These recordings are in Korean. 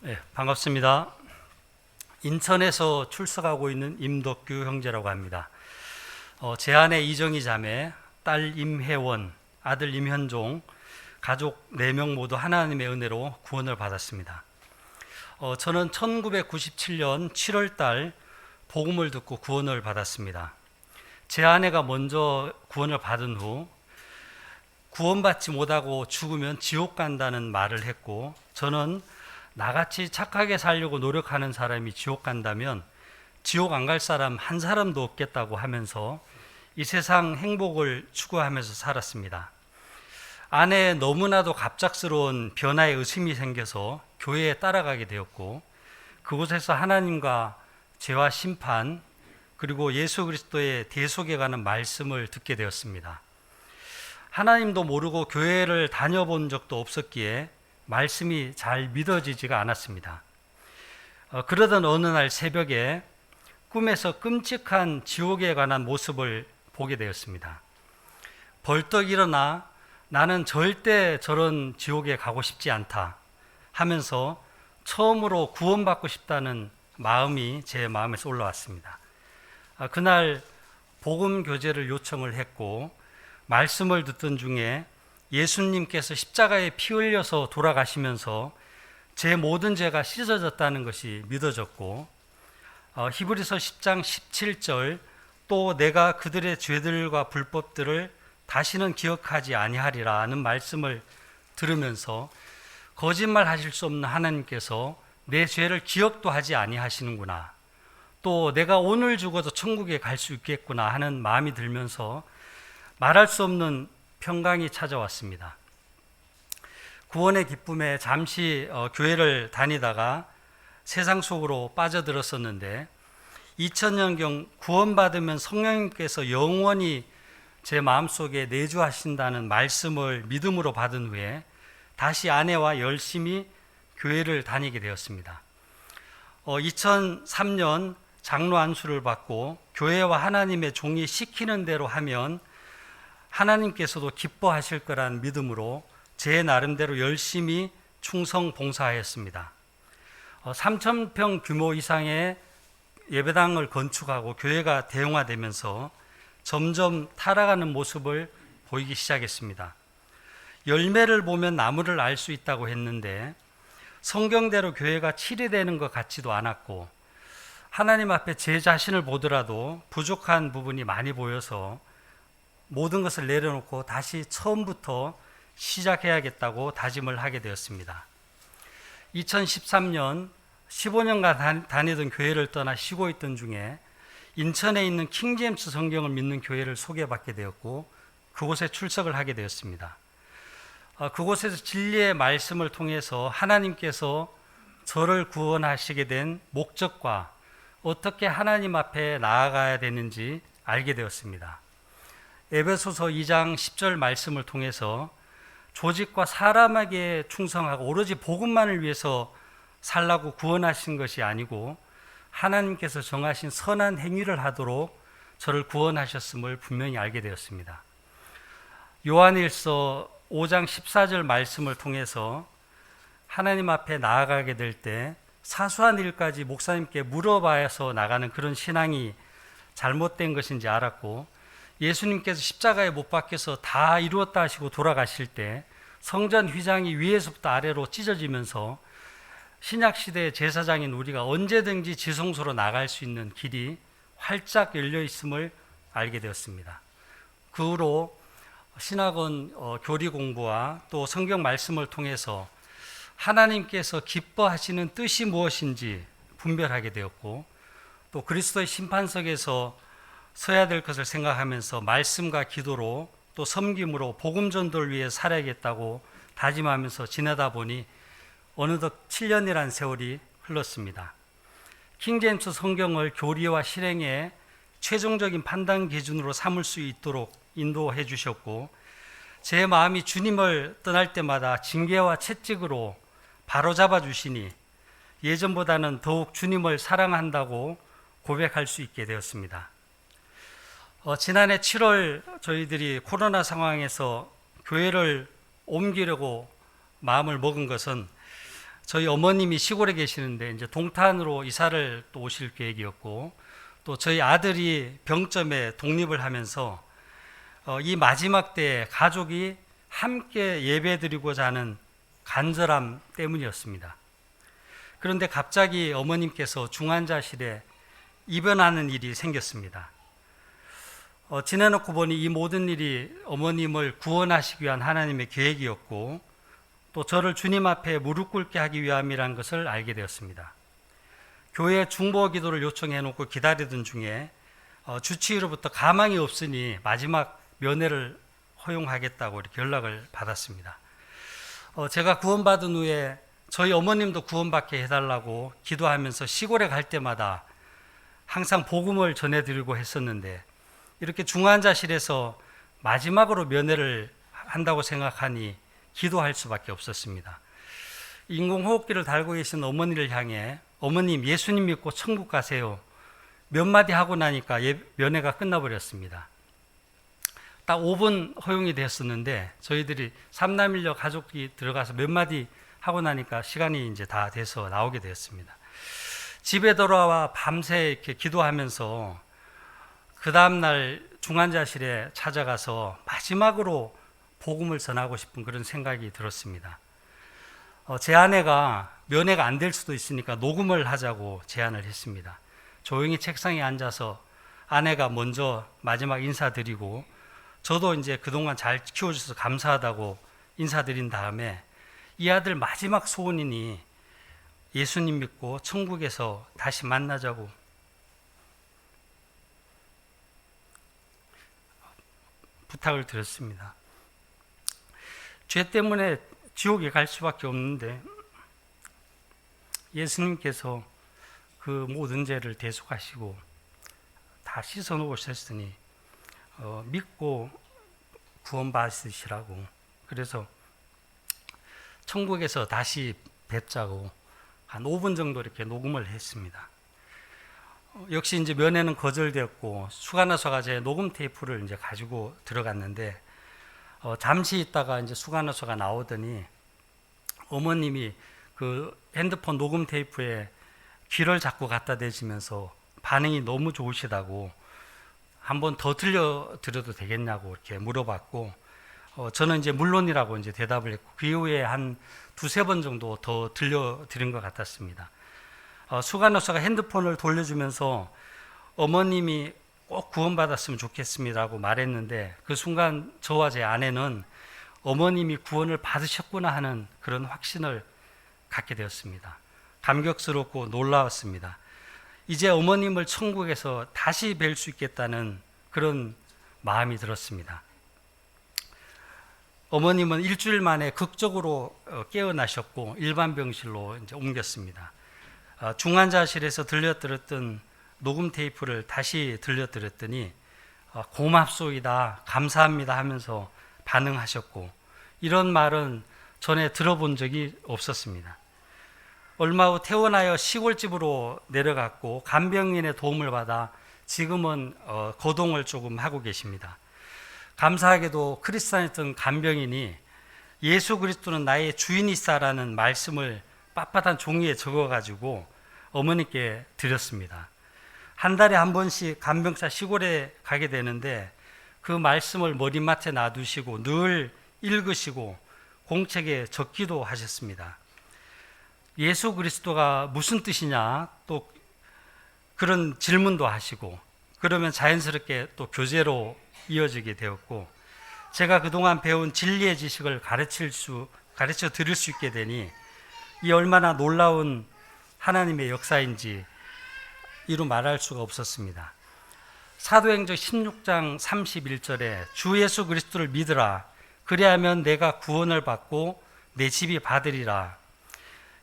네, 반갑습니다. 인천에서 출석하고 있는 임덕규 형제라고 합니다. 제 아내 이정희 자매, 딸 임혜원, 아들 임현종, 가족 4명 모두 하나님의 은혜로 구원을 받았습니다. 저는 1997년 7월 달 복음을 듣고 구원을 받았습니다. 제 아내가 먼저 구원을 받은 후 구원받지 못하고 죽으면 지옥 간다는 말을 했고, 저는 나같이 착하게 살려고 노력하는 사람이 지옥 간다면 지옥 안 갈 사람 한 사람도 없겠다고 하면서 이 세상 행복을 추구하면서 살았습니다. 아내의 너무나도 갑작스러운 변화에 의심이 생겨서 교회에 따라가게 되었고, 그곳에서 하나님과 죄와 심판 그리고 예수 그리스도의 대속에 관한 말씀을 듣게 되었습니다. 하나님도 모르고 교회를 다녀본 적도 없었기에 말씀이 잘 믿어지지가 않았습니다. 그러던 어느 날 새벽에 꿈에서 끔찍한 지옥에 관한 모습을 보게 되었습니다. 벌떡 일어나 나는 절대 저런 지옥에 가고 싶지 않다 하면서 처음으로 구원받고 싶다는 마음이 제 마음에서 올라왔습니다. 그날 복음 교제를 요청을 했고, 말씀을 듣던 중에 예수님께서 십자가에 피 흘려서 돌아가시면서 제 모든 죄가 씻어졌다는 것이 믿어졌고, 히브리서 10장 17절 또 내가 그들의 죄들과 불법들을 다시는 기억하지 아니하리라 하는 말씀을 들으면서 거짓말 하실 수 없는 하나님께서 내 죄를 기억도 하지 아니하시는구나, 또 내가 오늘 죽어도 천국에 갈 수 있겠구나 하는 마음이 들면서 말할 수 없는 평강이 찾아왔습니다. 구원의 기쁨에 잠시 교회를 다니다가 세상 속으로 빠져들었었는데, 2000년경 구원받으면 성령님께서 영원히 제 마음속에 내주하신다는 말씀을 믿음으로 받은 후에 다시 아내와 열심히 교회를 다니게 되었습니다. 2003년 장로 안수를 받고 교회와 하나님의 종이 시키는 대로 하면 하나님께서도 기뻐하실 거란 믿음으로 제 나름대로 열심히 충성 봉사하였습니다. 3,000평 규모 이상의 예배당을 건축하고 교회가 대형화되면서 점점 타락하는 모습을 보이기 시작했습니다. 열매를 보면 나무를 알 수 있다고 했는데 성경대로 교회가 치리되는 것 같지도 않았고, 하나님 앞에 제 자신을 보더라도 부족한 부분이 많이 보여서 모든 것을 내려놓고 다시 처음부터 시작해야겠다고 다짐을 하게 되었습니다. 2013년 15년간 다니던 교회를 떠나 쉬고 있던 중에 인천에 있는 킹제임스 성경을 믿는 교회를 소개받게 되었고, 그곳에 출석을 하게 되었습니다. 그곳에서 진리의 말씀을 통해서 하나님께서 저를 구원하시게 된 목적과 어떻게 하나님 앞에 나아가야 되는지 알게 되었습니다. 에베소서 2장 10절 말씀을 통해서 조직과 사람에게 충성하고 오로지 복음만을 위해서 살라고 구원하신 것이 아니고 하나님께서 정하신 선한 행위를 하도록 저를 구원하셨음을 분명히 알게 되었습니다. 요한일서 5장 14절 말씀을 통해서 하나님 앞에 나아가게 될 때 사소한 일까지 목사님께 물어봐서 나가는 그런 신앙이 잘못된 것인지 알았고, 예수님께서 십자가에 못 박혀서 다 이루었다 하시고 돌아가실 때 성전 휘장이 위에서부터 아래로 찢어지면서 신약시대의 제사장인 우리가 언제든지 지성소로 나갈 수 있는 길이 활짝 열려 있음을 알게 되었습니다. 그 후로 신학원 교리 공부와 또 성경 말씀을 통해서 하나님께서 기뻐하시는 뜻이 무엇인지 분별하게 되었고, 또 그리스도의 심판석에서 서야 될 것을 생각하면서 말씀과 기도로 또 섬김으로 복음 전도를 위해 살아야겠다고 다짐하면서 지내다 보니 어느덧 7년이라는 세월이 흘렀습니다. 킹제임스 성경을 교리와 실행의 최종적인 판단 기준으로 삼을 수 있도록 인도해 주셨고, 제 마음이 주님을 떠날 때마다 징계와 채찍으로 바로잡아 주시니 예전보다는 더욱 주님을 사랑한다고 고백할 수 있게 되었습니다. 지난해 7월 저희들이 코로나 상황에서 교회를 옮기려고 마음을 먹은 것은 저희 어머님이 시골에 계시는데 이제 동탄으로 이사를 또 오실 계획이었고, 또 저희 아들이 병점에 독립을 하면서 이 마지막 때에 가족이 함께 예배드리고자 하는 간절함 때문이었습니다. 그런데 갑자기 어머님께서 중환자실에 입원하는 일이 생겼습니다. 지내놓고 보니 이 모든 일이 어머님을 구원하시기 위한 하나님의 계획이었고, 또 저를 주님 앞에 무릎 꿇게 하기 위함이라는 것을 알게 되었습니다. 교회 중보 기도를 요청해 놓고 기다리던 중에 주치의로부터 가망이 없으니 마지막 면회를 허용하겠다고 이렇게 연락을 받았습니다. 제가 구원받은 후에 저희 어머님도 구원받게 해달라고 기도하면서 시골에 갈 때마다 항상 복음을 전해드리고 했었는데, 이렇게 중환자실에서 마지막으로 면회를 한다고 생각하니 기도할 수밖에 없었습니다. 인공호흡기를 달고 계신 어머니를 향해 어머님 예수님 믿고 천국 가세요 몇 마디 하고 나니까 면회가 끝나버렸습니다. 딱 5분 허용이 됐었는데 저희들이 삼남일녀 가족이 들어가서 몇 마디 하고 나니까 시간이 이제 다 돼서 나오게 되었습니다. 집에 돌아와 밤새 이렇게 기도하면서 그 다음날 중환자실에 찾아가서 마지막으로 복음을 전하고 싶은 그런 생각이 들었습니다. 제 아내가 면회가 안 될 수도 있으니까 녹음을 하자고 제안을 했습니다. 조용히 책상에 앉아서 아내가 먼저 마지막 인사드리고, 저도 이제 그동안 잘 키워줘서 감사하다고 인사드린 다음에 이 아들 마지막 소원이니 예수님 믿고 천국에서 다시 만나자고 부탁을 드렸습니다. 죄 때문에 지옥에 갈 수밖에 없는데 예수님께서 그 모든 죄를 대속하시고 다 씻어 놓으셨으니 믿고 구원받으시라고, 그래서 천국에서 다시 뵙자고 한 5분 정도 이렇게 녹음을 했습니다. 역시 이제 면회는 거절되었고 수간호사가 제 녹음 테이프를 이제 가지고 들어갔는데 잠시 있다가 이제 수간호사가 나오더니 어머님이 그 핸드폰 녹음 테이프에 귀를 자꾸 갖다 대시면서 반응이 너무 좋으시다고 한 번 더 들려드려도 되겠냐고 이렇게 물어봤고, 저는 이제 물론이라고 이제 대답을 했고, 그 이후에 한 두세 번 정도 더 들려드린 것 같았습니다. 수간호사가 핸드폰을 돌려주면서 어머님이 꼭 구원받았으면 좋겠습니다라고 말했는데, 그 순간 저와 제 아내는 어머님이 구원을 받으셨구나 하는 그런 확신을 갖게 되었습니다. 감격스럽고 놀라웠습니다. 이제 어머님을 천국에서 다시 뵐 수 있겠다는 그런 마음이 들었습니다. 어머님은 일주일 만에 극적으로 깨어나셨고 일반 병실로 이제 옮겼습니다. 중환자실에서 들려드렸던 녹음 테이프를 다시 들려드렸더니 고맙소이다, 감사합니다 하면서 반응하셨고, 이런 말은 전에 들어본 적이 없었습니다. 얼마 후 퇴원하여 시골집으로 내려갔고 간병인의 도움을 받아 지금은 거동을 조금 하고 계십니다. 감사하게도 크리스찬이었던 간병인이 예수 그리스도는 나의 주인이시라는 말씀을 빳빳한 종이에 적어가지고 어머니께 드렸습니다. 한 달에 한 번씩 간병사 시골에 가게 되는데 그 말씀을 머리맡에 놔두시고 늘 읽으시고 공책에 적기도 하셨습니다. 예수 그리스도가 무슨 뜻이냐 또 그런 질문도 하시고, 그러면 자연스럽게 또 교제로 이어지게 되었고, 제가 그동안 배운 진리의 지식을 가르쳐 드릴 수 있게 되니 이 얼마나 놀라운 하나님의 역사인지 이루 말할 수가 없었습니다. 사도행전 16장 31절에 주 예수 그리스도를 믿으라, 그리하면 내가 구원을 받고 내 집이 받으리라.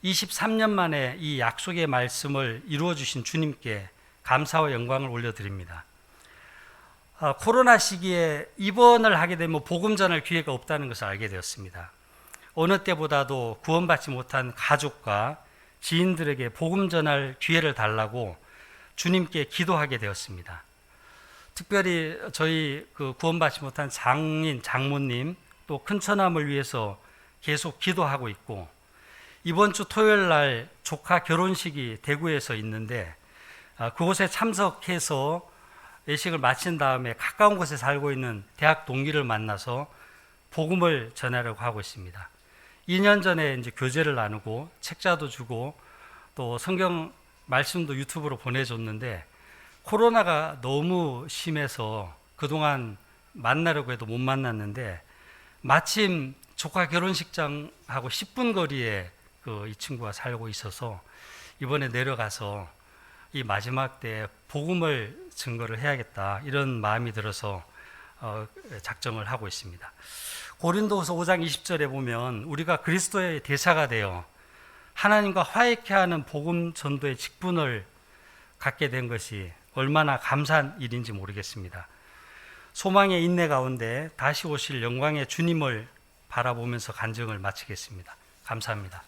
23년 만에 이 약속의 말씀을 이루어 주신 주님께 감사와 영광을 올려드립니다. 코로나 시기에 입원을 하게 되면 복음 전할 기회가 없다는 것을 알게 되었습니다. 어느 때보다도 구원받지 못한 가족과 지인들에게 복음 전할 기회를 달라고 주님께 기도하게 되었습니다. 특별히 저희 그 구원받지 못한 장인, 장모님 또 큰처남을 위해서 계속 기도하고 있고, 이번 주 토요일 날 조카 결혼식이 대구에서 있는데 그곳에 참석해서 예식을 마친 다음에 가까운 곳에 살고 있는 대학 동기를 만나서 복음을 전하려고 하고 있습니다. 2년 전에 이제 교제를 나누고 책자도 주고 또 성경 말씀도 유튜브로 보내줬는데 코로나가 너무 심해서 그동안 만나려고 해도 못 만났는데 마침 조카 결혼식장하고 10분 거리에 이 친구가 살고 있어서 이번에 내려가서 이 마지막 때 복음을 증거를 해야겠다 이런 마음이 들어서 작정을 하고 있습니다. 고린도후서 5장 20절에 보면 우리가 그리스도의 대사가 되어 하나님과 화해케 하는 복음 전도의 직분을 갖게 된 것이 얼마나 감사한 일인지 모르겠습니다. 소망의 인내 가운데 다시 오실 영광의 주님을 바라보면서 간증을 마치겠습니다. 감사합니다.